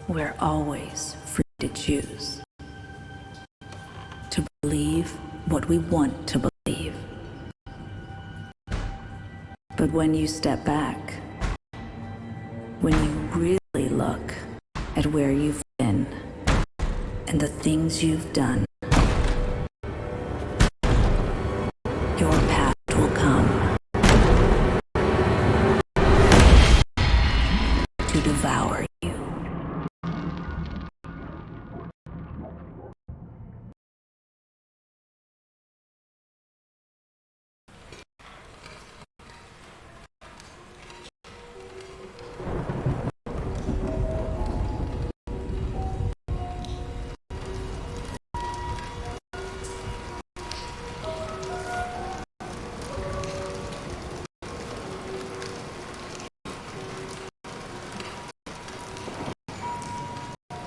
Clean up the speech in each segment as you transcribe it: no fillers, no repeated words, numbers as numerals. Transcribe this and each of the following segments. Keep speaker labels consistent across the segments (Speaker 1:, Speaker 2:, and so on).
Speaker 1: we're always free to choose. To believe what we want to believe. But when you step back, when you really look at where you've been and the things you've done, your path will come to devour you.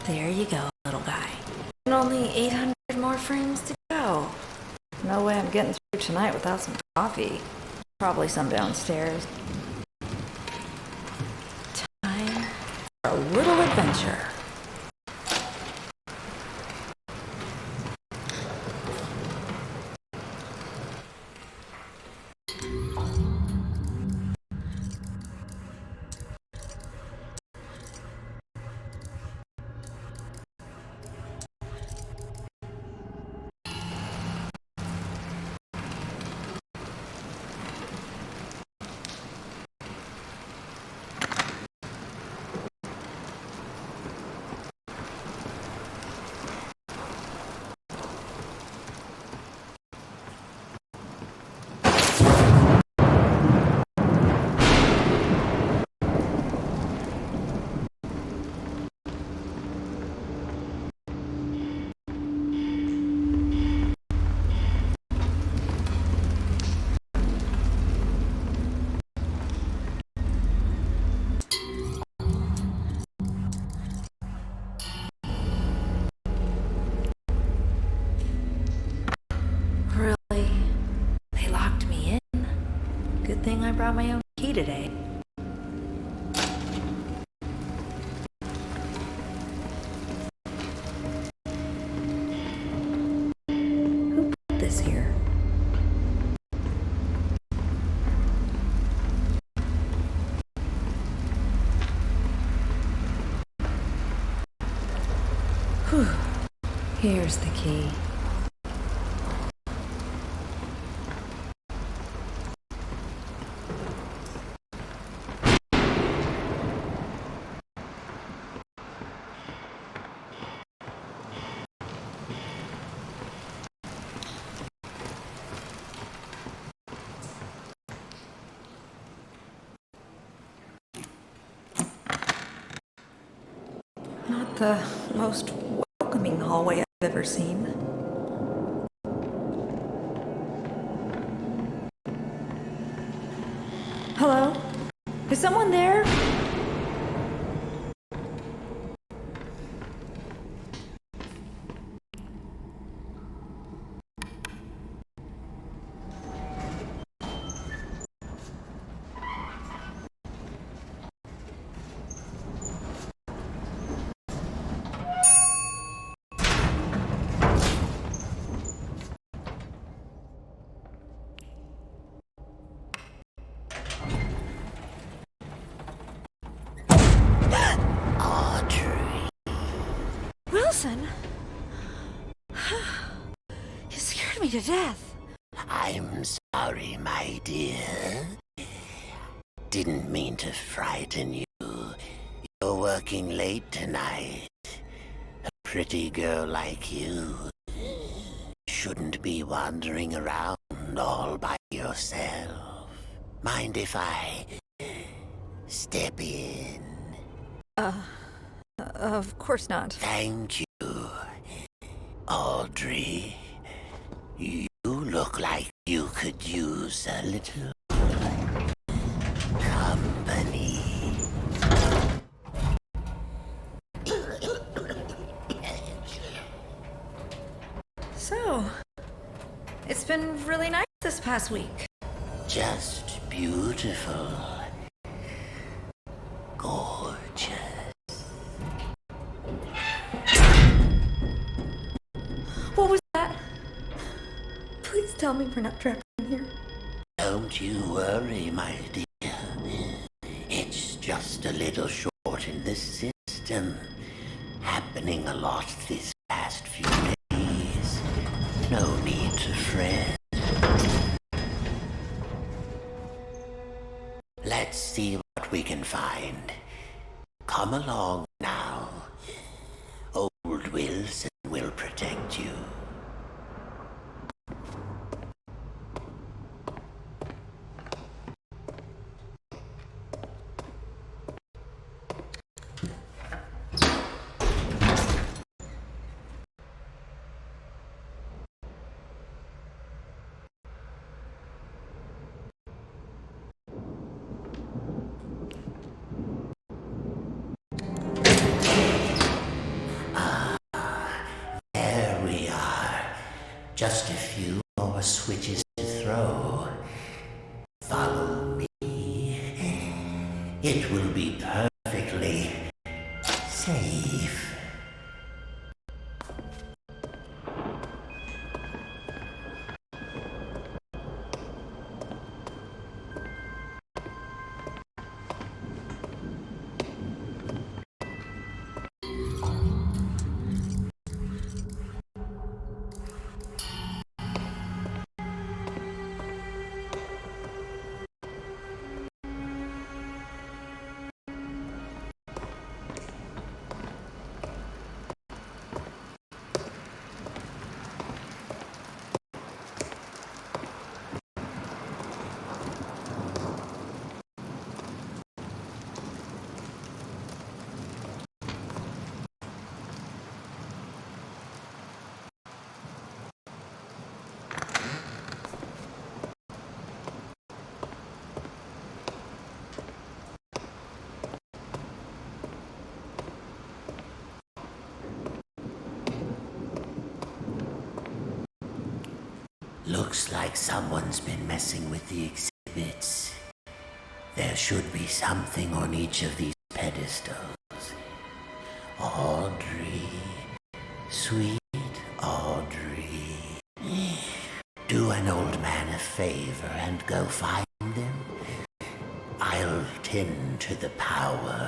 Speaker 1: There you go, little guy.
Speaker 2: And only 800 more frames to go. No way I'm getting through tonight without some coffee. Probably some downstairs. Time for a little adventure. Really? They locked me in? Good thing I brought my own key today. Who put this here? Whew. Here's the key. Not the most welcoming hallway I've ever seen. Hello? Is someone there? Wilson? You scared me to death.
Speaker 3: I'm sorry, my dear. Didn't mean to frighten you. You're working late tonight. A pretty girl like you shouldn't be wandering around all by yourself. Mind if I step in?
Speaker 2: Of course not.
Speaker 3: Thank you. Audrey, you look like you could use a little company.
Speaker 2: So, it's been really nice this past week.
Speaker 3: Just beautiful. Gorgeous.
Speaker 2: tell me we're not trapped in here.
Speaker 3: Don't you worry, my dear. It's just a little short in the system. Happening a lot this past few days. No need to fret. Let's see what we can find. Come along now. Old Wilson will protect you. There we are. Just a few more switches to throw. Follow me. It will be perfectly safe. Looks like someone's been messing with the exhibits. There should be something on each of these pedestals. Audrey, sweet Audrey. Do an old man a favor and go find them. I'll tend to the power.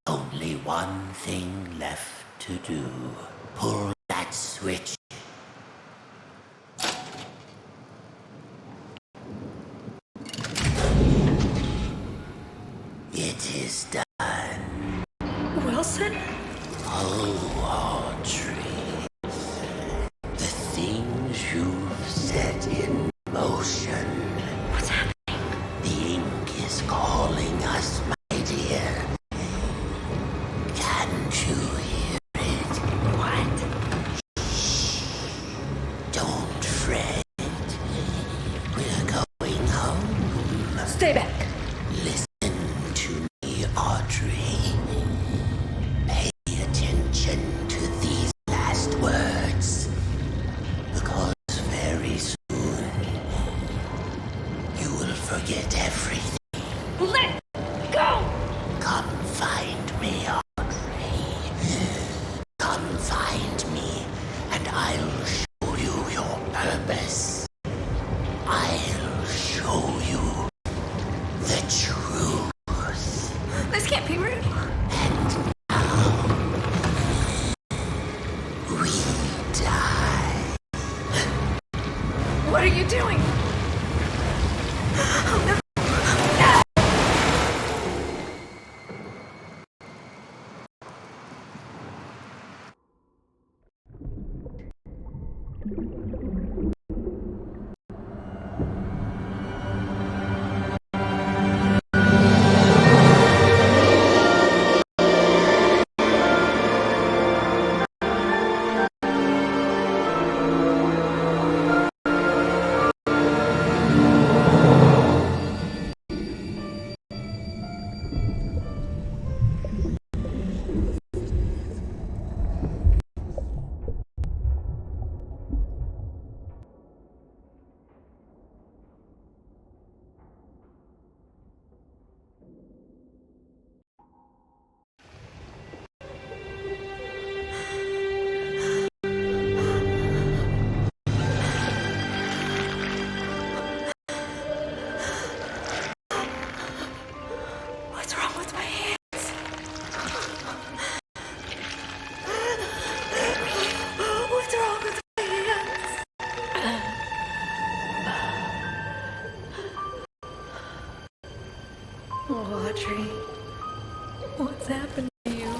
Speaker 3: Only one thing left to do. Pull that switch. It is done.
Speaker 2: Wilson?
Speaker 3: Oh, Audrey. The things you've set in motion.
Speaker 2: What's happening?
Speaker 3: The
Speaker 2: Stay back.
Speaker 3: Listen to me, Audrey. Pay attention to these last words. Because very soon, you will forget everything.
Speaker 2: Let go!
Speaker 3: Come find me, Audrey. Come find me, and I'll show you your purpose. I'll show you the truth.
Speaker 2: This can't be real.
Speaker 3: And now, we die.
Speaker 2: What are you doing? What's wrong with my hands? What's wrong with my hands? Oh, Audrey. What's happened to you?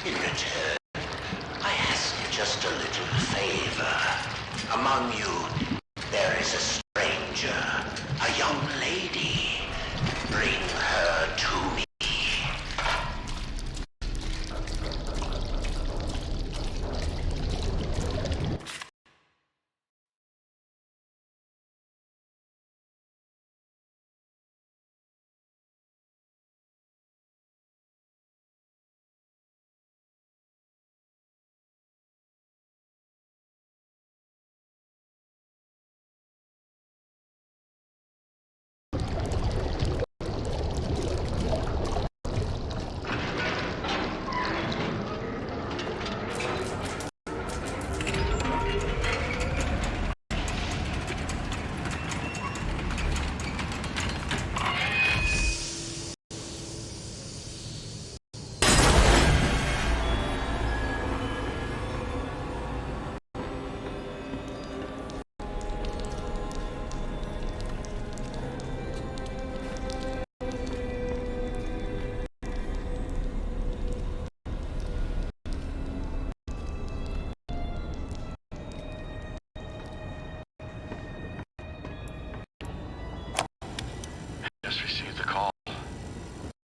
Speaker 3: In return, I ask just a little Among you, there is a stranger, a young lady. Bring her to me.
Speaker 4: Just received the call.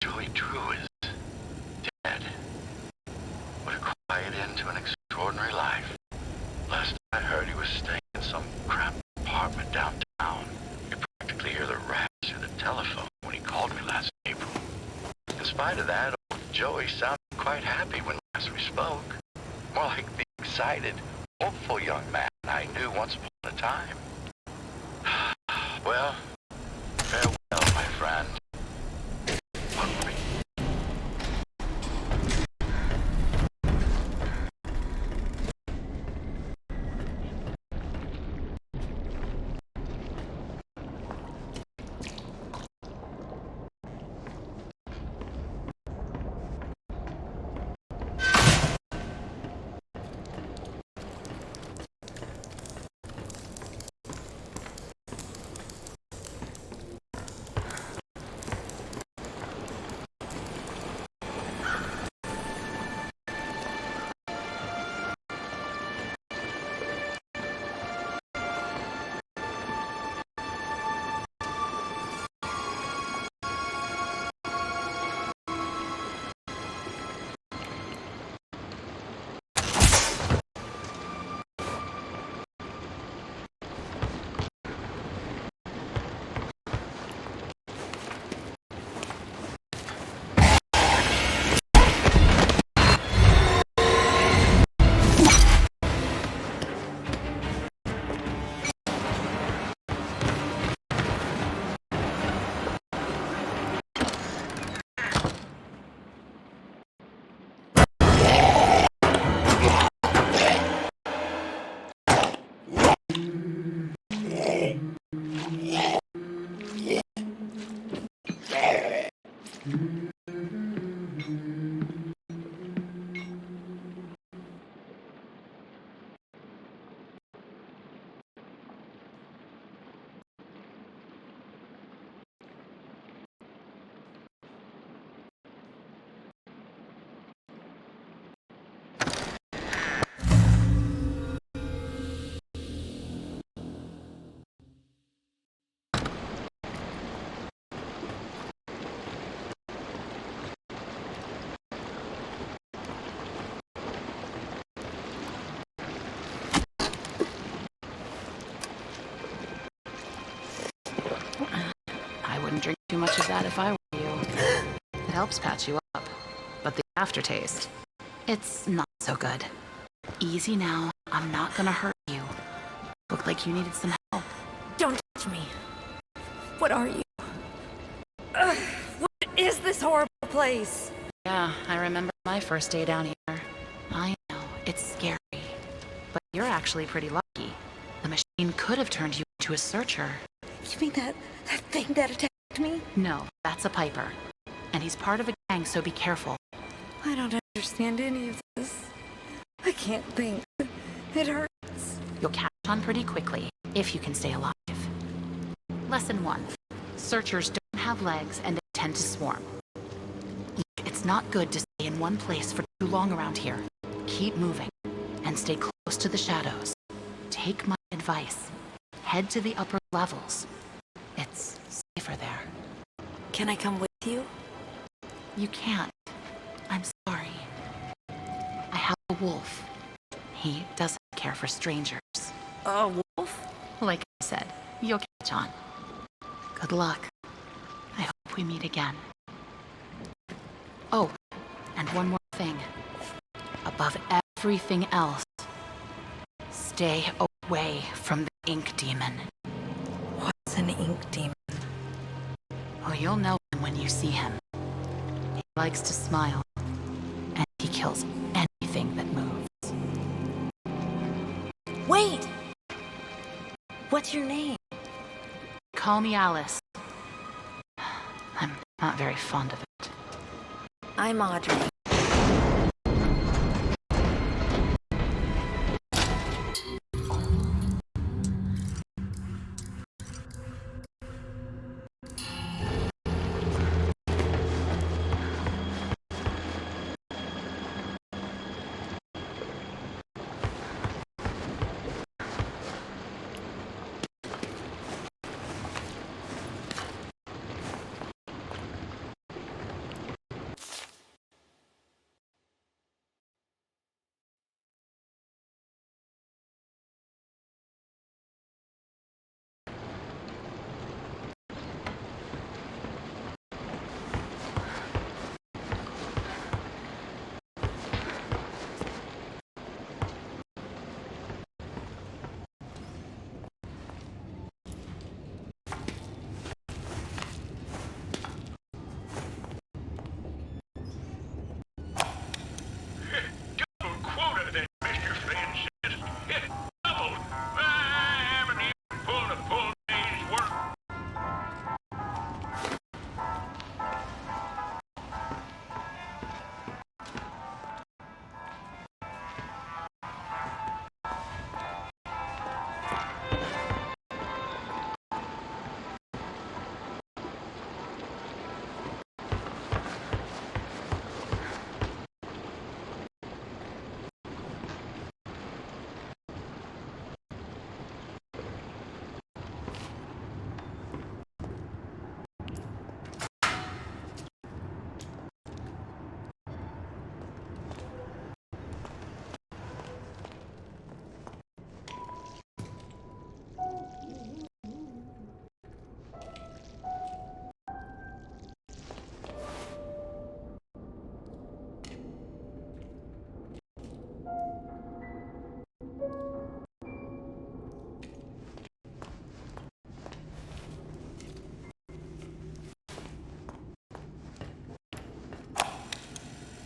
Speaker 4: Joey Drew is dead. What a quiet end to an extraordinary life. Last I heard, he was staying in some crap apartment downtown. You practically hear the raps through the telephone when he called me last April. In spite of that, old Joey sounded quite happy when last we spoke. More like the excited, hopeful young man I knew once upon a time. Well, farewell, my friend. Hungry.
Speaker 5: I wouldn't drink too much of that if I were you. It helps patch you up, but the aftertaste, it's not so good. Easy now, I'm not gonna hurt you. Looked like you needed some help.
Speaker 2: Don't touch me. What are you? Ugh, what is this horrible place?
Speaker 5: Yeah, I remember my first day down here. I know, it's scary. But you're actually pretty lucky. The machine could have turned you into a searcher.
Speaker 2: You mean that thing that attacked me?
Speaker 5: No, that's a Piper. And he's part of a gang, so be careful.
Speaker 2: I don't understand any of this. I can't think. It hurts.
Speaker 5: You'll catch on pretty quickly, if you can stay alive. Lesson 1. Searchers don't have legs and they tend to swarm. Look, it's not good to stay in one place for too long around here. Keep moving, and stay close to the shadows. Take take my advice. Head to the upper levels. It's safer there.
Speaker 2: Can I come with you?
Speaker 5: You can't. I'm sorry. I have a wolf. He doesn't care for strangers.
Speaker 2: A wolf?
Speaker 5: Like I said, you'll catch on. Good luck. I hope we meet again. Oh, and one more thing. Above everything else, stay away from the ink demon.
Speaker 2: What's an ink demon?
Speaker 5: Oh, you'll know him when you see him. He likes to smile, and he kills anything that moves.
Speaker 2: Wait! What's your name?
Speaker 5: Call me Alice. I'm not very fond of it.
Speaker 2: I'm Audrey.
Speaker 4: Double quota then, Mr. Flynn says. Double. I haven't even pulled a full day's work.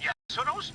Speaker 4: Yeah, so those...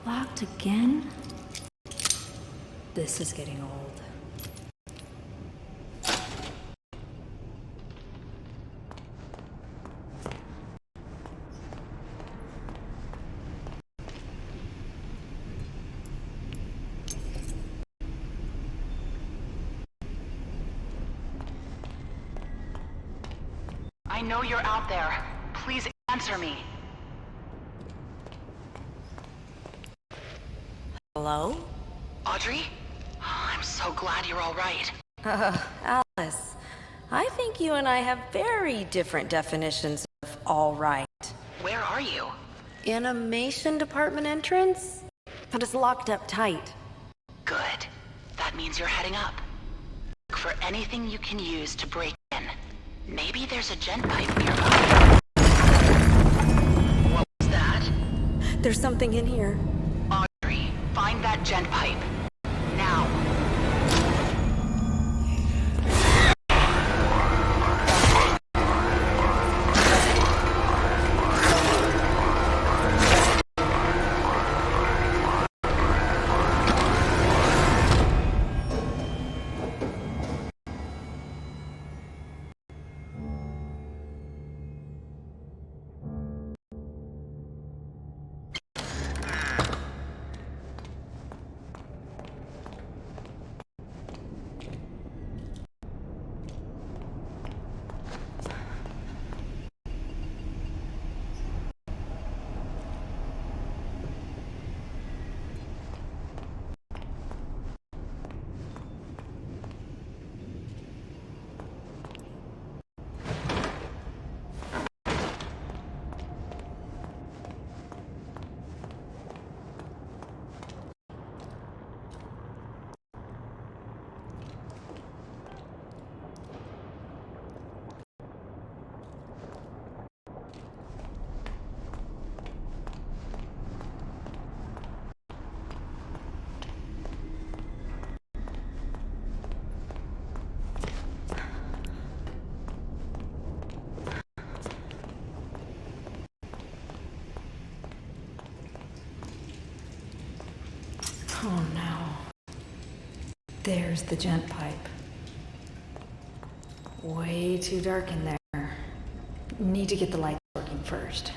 Speaker 1: Locked again? This is getting old.
Speaker 5: I know you're out there. Please answer me.
Speaker 2: Hello?
Speaker 5: Audrey? I'm so glad you're all right.
Speaker 2: Alice, I think you and I have very different definitions of all right.
Speaker 5: Where are you?
Speaker 2: Animation department entrance? But it's locked up tight.
Speaker 5: Good. That means you're heading up. Look for anything you can use to break in. Maybe there's a gent pipe nearby. What was that?
Speaker 2: There's something in here.
Speaker 5: Audrey, find that gent pipe. Now.
Speaker 2: Oh no. There's the gent pipe. Way too dark in there. Need to get the lights working first.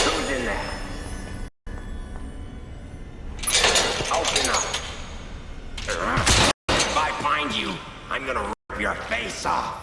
Speaker 3: Who's in there? Open up. If I find you, I'm gonna rip your face off.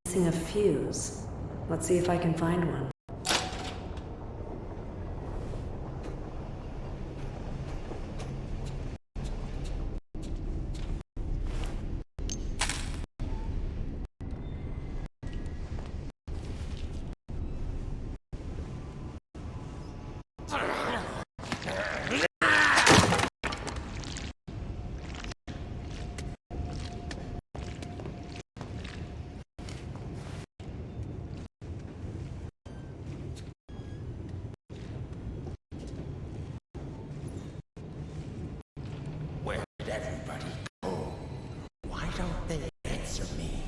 Speaker 1: Missing a fuse. Let's see if I can find one.
Speaker 3: Where did everybody go? Why don't they answer me?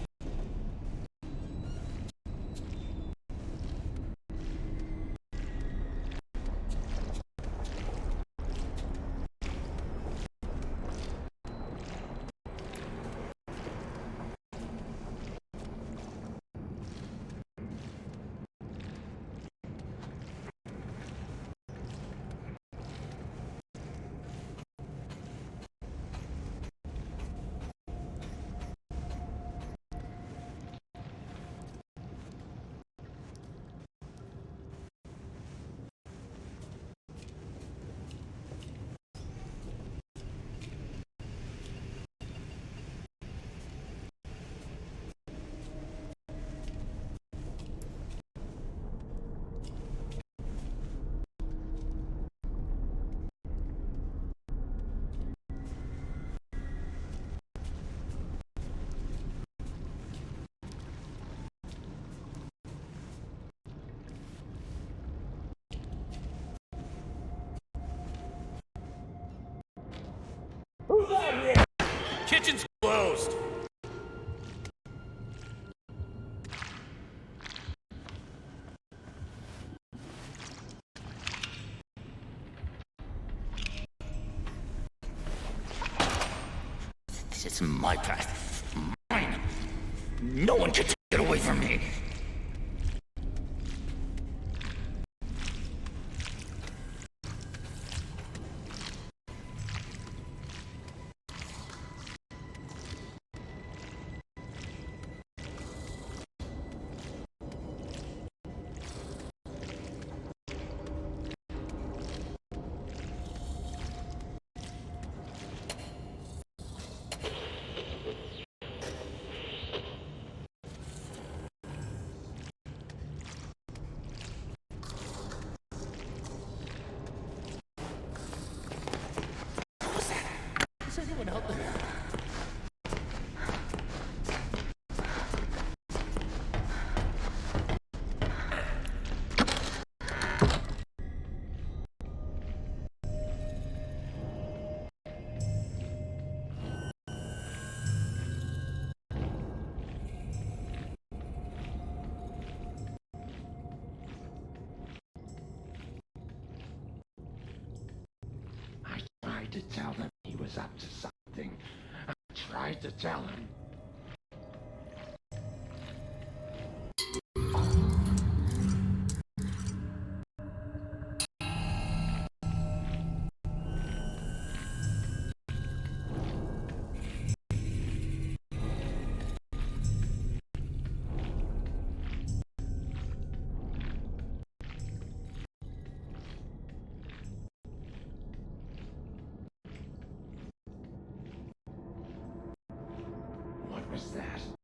Speaker 6: Kitchen's closed.
Speaker 7: This is my path. Mine. No one can take it away from me. Is anyone out there? I tried to tell him he was up to something. I tried to tell him. What was that?